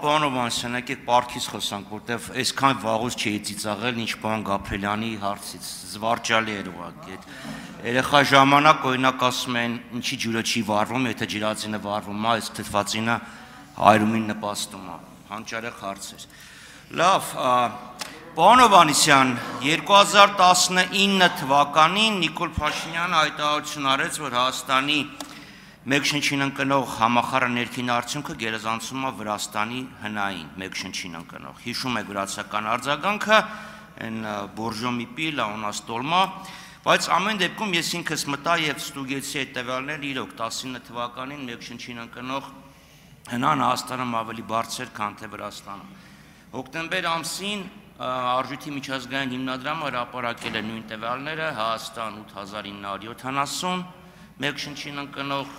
Պարոն Հովհաննիսյան, եկեք պարտքից խոսանք, որտեվ այսքան վաղուց չի ծիծաղել, ինչ պարոն Գաբրելյանի հարցից, զվարճալի էր ուղղակի։ Երեխա ժամանակ օրինակ ասում են, ինչի ջուրը չի վառվում, եթե ջրածինը վառվում է, այս թթվածինը հայրումին նպաստում է, հանճարեղ հարց էր։ Լավ, պարոն Հովհաննիսյան, 2019 թվականին Նիկոլ Փաշինյանը հայտարարություն արեց, որ Հայաստանի մեկ շնչին ընկնող համախառն ներքին արդյունքը գերազանցում է Վրաստանի հնային մեկ շնչին ընկնող։ Հիշում եք վրացական արձագանքը, այն բորժոմի լա у нас տոլմա, բայց ամեն դեպքում ես ինքս մտա եւ ստուգեցի այդ տվյալները, իրոք 19 թվականին մեկ շնչին ընկնող հնան Հայաստանում ավելի բարձր, քան թե Վրաստանում։ Հոկտեմբեր ամսին Արժույթի միջազգային հիմնադրամը հրապարակել է նույն տվյալները, Հայաստան 8970 մեկ շնչին ընկնող,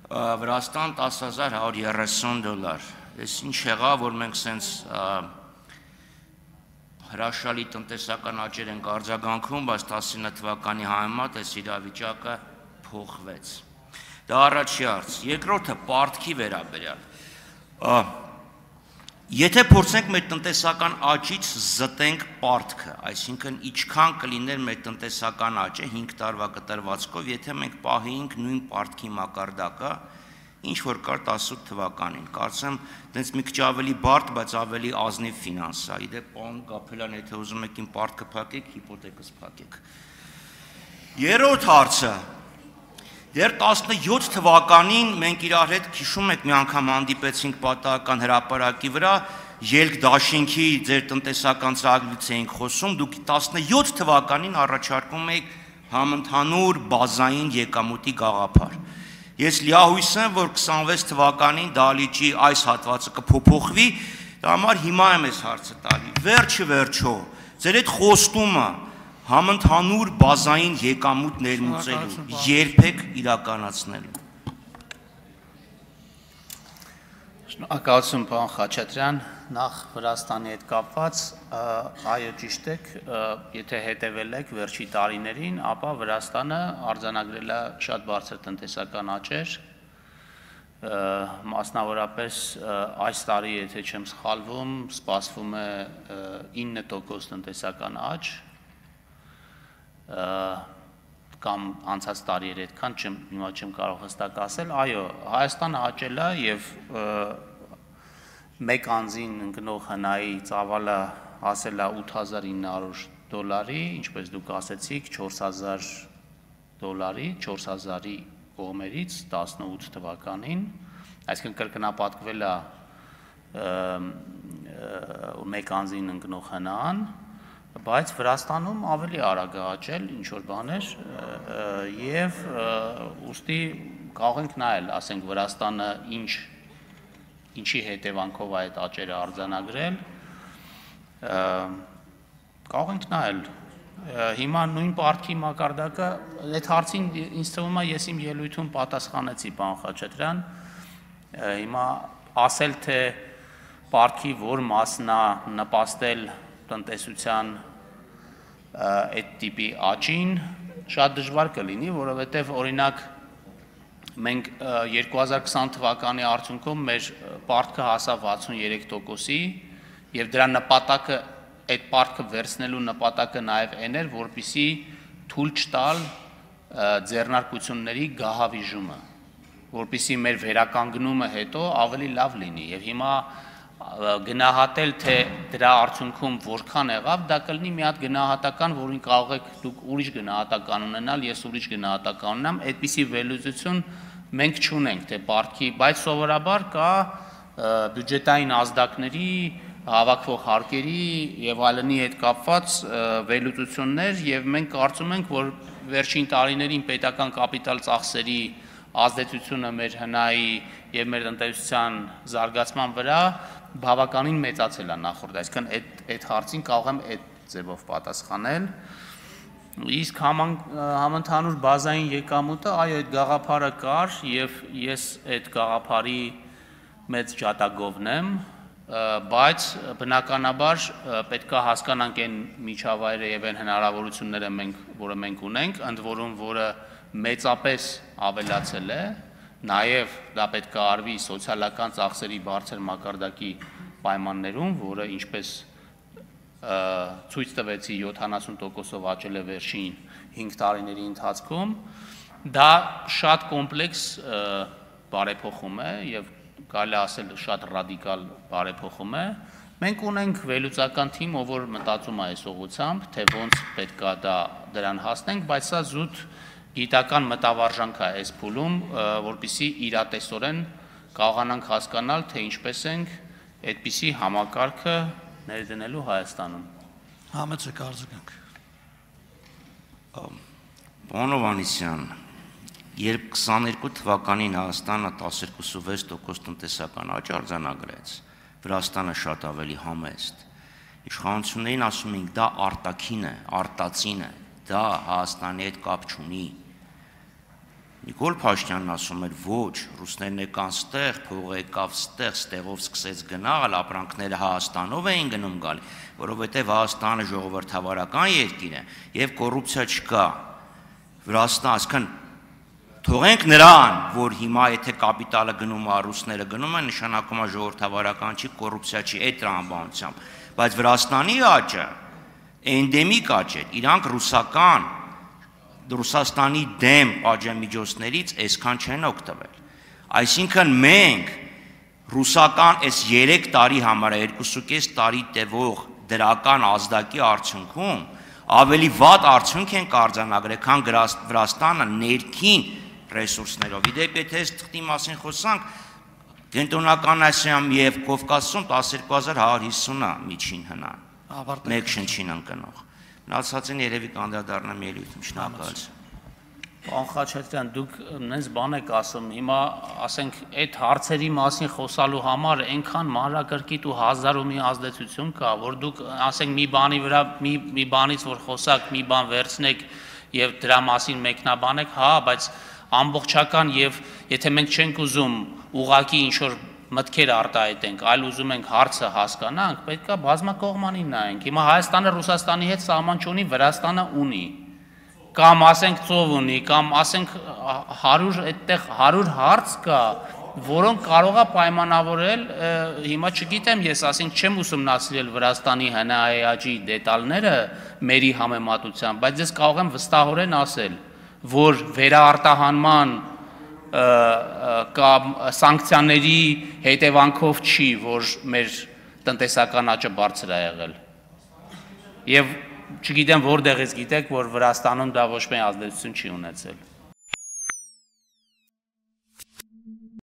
Վրաստան 10130 դոլար։ Այս ինչ եղավ, որ մենք սենց հրաշալի տնտեսական աճեր ենք արձագանքում, բայց 19 թվականի համեմատ այս իրավիճակը փոխվեց։ Դա առաջի հարց։ Երկրորդը պարտքի վերաբերյալ։ Եթե փորձենք մեր տնտեսական աճից զտենք պարտքը, այսինքն ինչքան կլիներ մեր տնտեսական աճը 5 տարվա կտրվածքով, եթե մենք պահեինք նույն պարտքի մակարդակը, ինչ որ կար 18 թվականին, կարծեմ, դենց մի քիչ ավելի բարդ, բայց ավելի ազնիվ ֆինանսա։ Իդեպ, պարոն Գաբրելյան, եթե ուզում եք իմ պարտքը փակեք, հիպոթեկս փակեք։ Երրորդ հարցը։ Դեռ 17 թվականին մենք իրար հետ հիշում եք մի անգամ հանդիպեցինք պատահական հրապարակի վրա, ելք դաշինքի ձեր տնտեսական ծրագրից էինք խոսում, դուք 17 թվականին առաջարկում եք համընդհանուր բազային եկամուտի գաղափար։ Ես լիահույս եմ, որ 26 թվականին դահլիճի այս հատվածը կփոփոխվի, դա համար հիմա եմ այս հարցը տալի։ Վերջը վերջո, ձեր այդ խոստումը համընդհանուր բազային եկամուտ ներմուծելու, երբեք իրականացնելու։ Շնորհակալություն, պարոն Խաչատրյան, նախ Վրաստանի հետ կապված, այո ճիշտ եք, եթե հետևել եք վերջի տարիներին, ապա Վրաստանը արձանագրել է շատ բարձր տնտեսական աճեր, մասնավորապես այս տարի, եթե չեմ սխալվում, սպասվում է 9% տնտեսական աճ, կամ անցած տարիեր այդքան հիմա չեմ կարող հստակ ասել, այո, Հայաստանը աճել է եւ մեկ անձին ընկնող հնայի ծավալը հասել է 8900 դոլարի, ինչպես դուք ասեցիք, 4000 դոլարի, 4000-ի կողմերից 18 թվականին, այսինքն կրկնապատկվել է մեկ անձին ընկնող հնան, բայց Վրաստանում ավելի արագ է աճել ինչ-որ բաներ և ուստի կարող ենք նայել, ասենք Վրաստանը ինչի հետևանքով այդ աճերը արձանագրել, կարող ենք նայել, հիմա նույն պարտքի մակարդակը, այդ հարցին ինձ թվում է ես իմ ելույթում պատասխանեցի, պարոն Խաչատրյան, հիմա ասել, թե պարտքի որ մասն է նպաստել տնտեսության այդ տիպի աճին շատ դժվար կլինի, որովհետև օրինակ մենք 2020 թվականի արդյունքում մեր պարտքը հասավ 63%-ի եւ դրա նպատակը այդ պարտքը վերցնելու նպատակը նաեւ այն էր, որպեսզի թույլ չտալ ձեռնարկությունների գահավիժումը, որպեսզի մեր վերականգնումը հետո ավելի լավ լինի եւ հիմա գնահատել, թե դրա արդյունքում որքան եղավ, դա կլինի մի հատ գնահատական, որին կարող եք դուք ուրիշ գնահատական ունենալ, ես ուրիշ գնահատական ունենամ, այդպիսի վերլուծություն մենք չունենք, թե պարտքի, բայց սովորաբար կա բյուջետային ազդակների, հավաքվող հարկերի եւ այլնի հետ կապված վերլուծություններ եւ մենք կարծում ենք, որ վերջին տարիներին պետական կապիտալ ծախսերի ազդեցությունը մեր հնայի եւ մեր տնտեսության զարգացման վրա բավականին մեծացել է նախորդ, այսինքն այդ հարցին կարող եմ այդ ձևով պատասխանել։ Իսկ համընդհանուր բազային եկամուտը, այո, այդ գաղափարը կար եւ ես այդ գաղափարի մեծ ջատագովն եմ, բայց բնականաբար պետք է հասկանանք այն միջավայրը եւ այն հնարավորությունները որը մենք ունենք, ընդ որում որը մեծապես ավելացել է նաև դա պետք է արվի սոցիալական ծախսերի բարձր մակարդակի պայմաններում, որը ինչպես ցույց տվեցի 70%-ով աճել է վերջին 5 տարիների ընթացքում, դա շատ կոմպլեքս բարեփոխում է եւ կարելի ասել շատ ռադիկալ բարեփոխում է։ Մենք ունենք վերլուծական թիմ, ով որ մտածում է այս ուղղությամբ, թե ոնց պետքա դրան հասնենք, բայց սա զուտ գիտական մտավարժանք է այս փուլում, որպեսզի իրատեսորեն կարողանանք հասկանալ, թե ինչպես ենք այդպիսի համակարգը ներդնելու Հայաստանում։ Համեցը կարծիքանք։ Պարոն Հովհաննիսյան, երբ 22 թվականին Հայաստանը 12.6% տնտեսական աճ արձանագրեց, Վրաստանը շատ ավելի համեստ։ Իշխանություններին ասում ենք, դա արտաքին է, արտածին է, դա Հայաստանի հետ կապ չունի։ Նիկոլ Փաշինյանն ասում էր, ոչ, ռուսներն եկան ստեղ, փողը եկավ ստեղ, ստեղով սկսեց գնալ, ապրանքները Հայաստանով էին գնում գալի, որովհետև Հայաստանը ժողովրդավարական երկիր է եւ կոռուպցիա չկա։ Վրաստանը, այսքան թողենք նրան, որ հիմա եթե կապիտալը գնում է, ռուսները գնում են, նշանակում է ժողովրդավարական չի, կոռուպցիա չի, այդ տրամաբանությամբ, բայց Վրաստանի աճը էնդեմիկ աճ է, իրանք Ռուսաստանի դեմ պատժամիջոցներից այսքան չեն օգտվել։ Այսինքն մենք ռուսական այս 3 տարի համար, 2.5 տարի տևող դրական ազդակի արդյունքում ավելի վատ արդյունք են արձանագրել, քան Վրաստանը ներքին ռեսուրսներով։ Իդեպ եթե այս թղթի մասին խոսանք, Կենտրոնական Ասիայում եւ Կովկասում 12150-ը միջին հնան։ Մեկ շնչին ընկնող։ Մնացածին երևի կանդրադառնամ ելույթում, շնորհակալ եմ։ Պարոն Խաչատրյան, դուք նենց բան եք ասում, հիմա ասենք այդ հարցերի մասին խոսալու համար այնքան մանրակրկիտ ու հազար ու մի ազդեցություն կա, որ դուք ասենք մի բանի վրա մի բանից որ խոսակ, մի բան վերցնեք եւ դրա մասին մեկնաբանեք, հա, բայց ամբողջական եւ եթե մենք չենք ուզում ուղակի ինչ որ մտքեր արտահայտենք, այլ ուզում ենք հարցը հասկանանք, պետք է բազմակողմանին նայենք։ Հիմա Հայաստանը Ռուսաստանի հետ սահման չունի, Վրաստանը ունի։ Կամ ասենք ծով ունի, կամ ասենք 100 այդտեղ 100 հարց կա, որոնք կարող է պայմանավորել, հիմա չգիտեմ, ես ասենք չեմ ուսումնասիրել Վրաստանի ՀՆԱԵ-ի դետալները մերի համեմատությամբ, բայց ես կարող եմ վստահորեն ասել, որ վերաարտահանման կամ սանկցիաների հետևանքով չի, որ մեր տնտեսական աճը բարձր է եղել։ Եվ չգիտեմ որտեղից գիտեք, որ Վրաստանում դա ոչ մի ազդեցություն չի ունեցել։